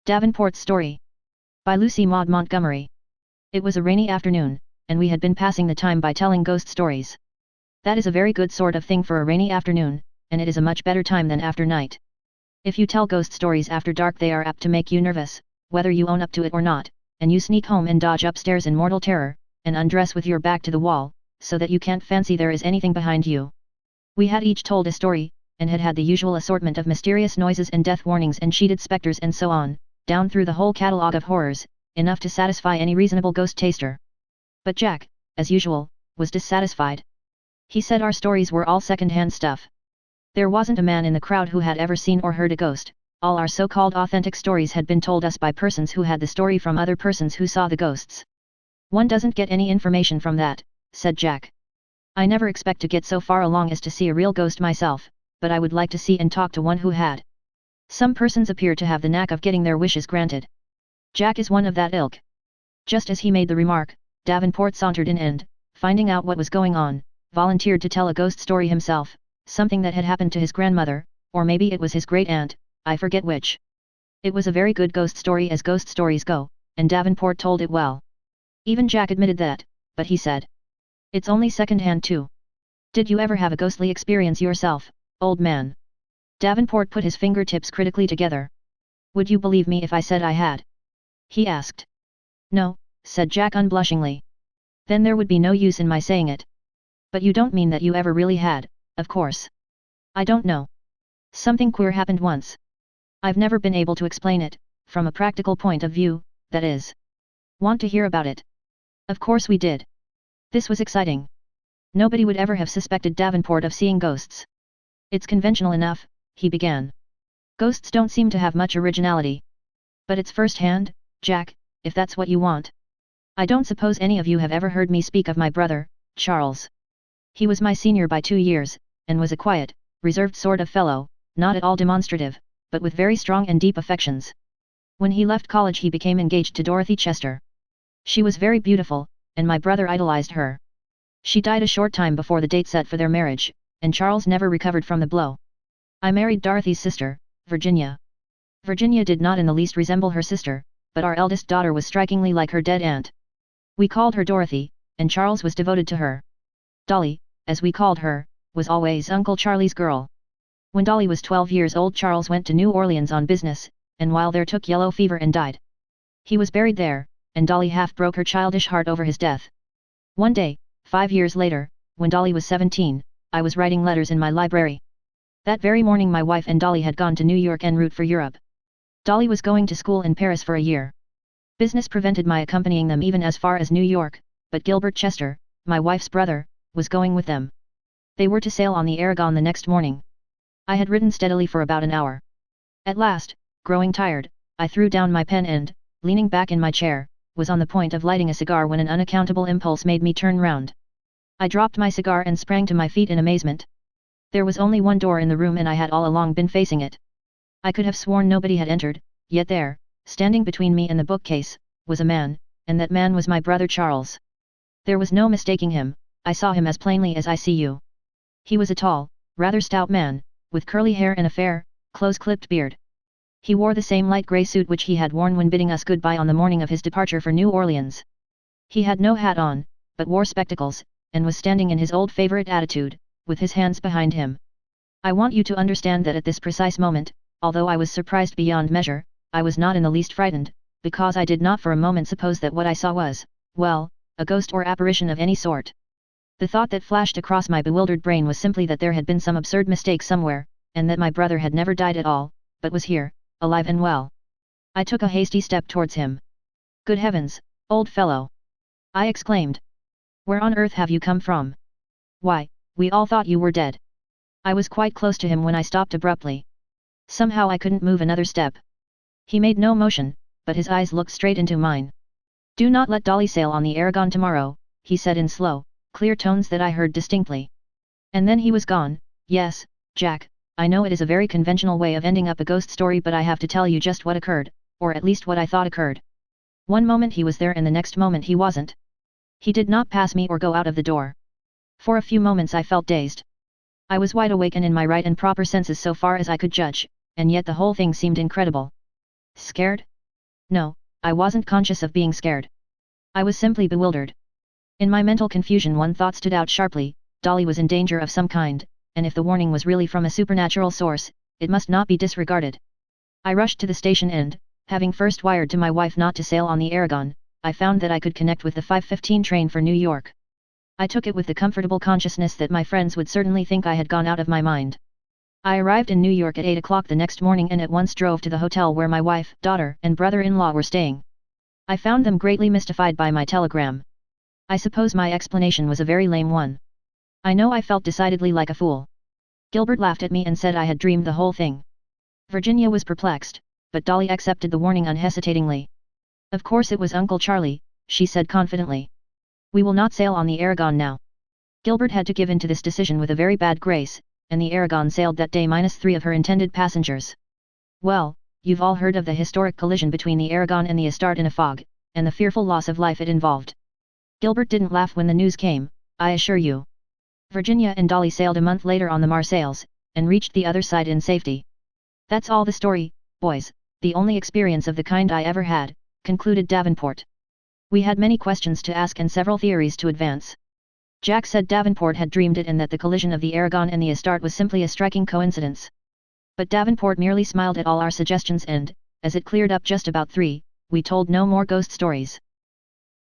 Davenport's Story. By Lucy Maud Montgomery. It was a rainy afternoon, and we had been passing the time by telling ghost stories. That is a very good sort of thing for a rainy afternoon, and it is a much better time than after night. If you tell ghost stories after dark, they are apt to make you nervous, whether you own up to it or not, and you sneak home and dodge upstairs in mortal terror, and undress with your back to the wall, so that you can't fancy there is anything behind you. We had each told a story, and had the usual assortment of mysterious noises and death warnings and sheeted specters and so on, down through the whole catalogue of horrors, enough to satisfy any reasonable ghost taster. But Jack, as usual, was dissatisfied. He said our stories were all second-hand stuff. There wasn't a man in the crowd who had ever seen or heard a ghost. All our so-called authentic stories had been told us by persons who had the story from other persons who saw the ghosts. One doesn't get any information from that, said Jack. I never expect to get so far along as to see a real ghost myself, but I would like to see and talk to one who had. Some persons appear to have the knack of getting their wishes granted. Jack is one of that ilk. Just as he made the remark, Davenport sauntered in and, finding out what was going on, volunteered to tell a ghost story himself, something that had happened to his grandmother, or maybe it was his great-aunt, I forget which. It was a very good ghost story as ghost stories go, and Davenport told it well. Even Jack admitted that, but he said, "It's only second-hand too. Did you ever have a ghostly experience yourself, old man?" Davenport put his fingertips critically together. "Would you believe me if I said I had?" he asked. "No," said Jack unblushingly. "Then there would be no use in my saying it. But you don't mean that you ever really had, of course." "I don't know. Something queer happened once. I've never been able to explain it, from a practical point of view, that is. Want to hear about it?" Of course we did. This was exciting. Nobody would ever have suspected Davenport of seeing ghosts. "It's conventional enough," he began. "Ghosts don't seem to have much originality. But it's first-hand, Jack, if that's what you want. I don't suppose any of you have ever heard me speak of my brother, Charles. He was my senior by 2 years, and was a quiet, reserved sort of fellow, not at all demonstrative, but with very strong and deep affections. When he left college he became engaged to Dorothy Chester. She was very beautiful, and my brother idolized her. She died a short time before the date set for their marriage, and Charles never recovered from the blow. I married Dorothy's sister, Virginia. Virginia did not in the least resemble her sister, but our eldest daughter was strikingly like her dead aunt. We called her Dorothy, and Charles was devoted to her. Dolly, as we called her, was always Uncle Charlie's girl. When Dolly was 12 years old Charles went to New Orleans on business, and while there took yellow fever and died. He was buried there, and Dolly half broke her childish heart over his death. One day, 5 years later, when Dolly was 17, I was writing letters in my library. That very morning my wife and Dolly had gone to New York en route for Europe. Dolly was going to school in Paris for a year. Business prevented my accompanying them even as far as New York, but Gilbert Chester, my wife's brother, was going with them. They were to sail on the Aragon the next morning. I had written steadily for about an hour. At last, growing tired, I threw down my pen and, leaning back in my chair, was on the point of lighting a cigar when an unaccountable impulse made me turn round. I dropped my cigar and sprang to my feet in amazement. There was only one door in the room and I had all along been facing it. I could have sworn nobody had entered, yet there, standing between me and the bookcase, was a man, and that man was my brother Charles. There was no mistaking him, I saw him as plainly as I see you. He was a tall, rather stout man, with curly hair and a fair, close-clipped beard. He wore the same light grey suit which he had worn when bidding us goodbye on the morning of his departure for New Orleans. He had no hat on, but wore spectacles, and was standing in his old favorite attitude, with his hands behind him. I want you to understand that at this precise moment, although I was surprised beyond measure, I was not in the least frightened, because I did not for a moment suppose that what I saw was, well, a ghost or apparition of any sort. The thought that flashed across my bewildered brain was simply that there had been some absurd mistake somewhere, and that my brother had never died at all, but was here, alive and well. I took a hasty step towards him. "Good heavens, old fellow!" I exclaimed. "Where on earth have you come from? Why, we all thought you were dead." I was quite close to him when I stopped abruptly. Somehow I couldn't move another step. He made no motion, but his eyes looked straight into mine. "Do not let Dolly sail on the Aragon tomorrow," he said in slow, clear tones that I heard distinctly. And then he was gone. Yes, Jack, I know it is a very conventional way of ending up a ghost story, but I have to tell you just what occurred, or at least what I thought occurred. One moment he was there and the next moment he wasn't. He did not pass me or go out of the door. For a few moments I felt dazed. I was wide awake and in my right and proper senses so far as I could judge, and yet the whole thing seemed incredible. "Scared?" No, I wasn't conscious of being scared. I was simply bewildered. In my mental confusion one thought stood out sharply, Dolly was in danger of some kind, and if the warning was really from a supernatural source, it must not be disregarded. I rushed to the station and, having first wired to my wife not to sail on the Aragon, I found that I could connect with the 5:15 train for New York. I took it with the comfortable consciousness that my friends would certainly think I had gone out of my mind. I arrived in New York at 8 o'clock the next morning and at once drove to the hotel where my wife, daughter, and brother-in-law were staying. I found them greatly mystified by my telegram. I suppose my explanation was a very lame one. I know I felt decidedly like a fool. Gilbert laughed at me and said I had dreamed the whole thing. Virginia was perplexed, but Dolly accepted the warning unhesitatingly. Of course it was Uncle Charlie, she said confidently. We will not sail on the Aragon now. Gilbert had to give in to this decision with a very bad grace, and the Aragon sailed that day -3 of her intended passengers. Well, you've all heard of the historic collision between the Aragon and the Astarte in a fog, and the fearful loss of life it involved. Gilbert didn't laugh when the news came, I assure you. Virginia and Dolly sailed a month later on the Marseilles, and reached the other side in safety. That's all the story, boys, the only experience of the kind I ever had, concluded Davenport. We had many questions to ask and several theories to advance. Jack said Davenport had dreamed it and that the collision of the Aragon and the Astarte was simply a striking coincidence. But Davenport merely smiled at all our suggestions and, as it cleared up just about 3, we told no more ghost stories.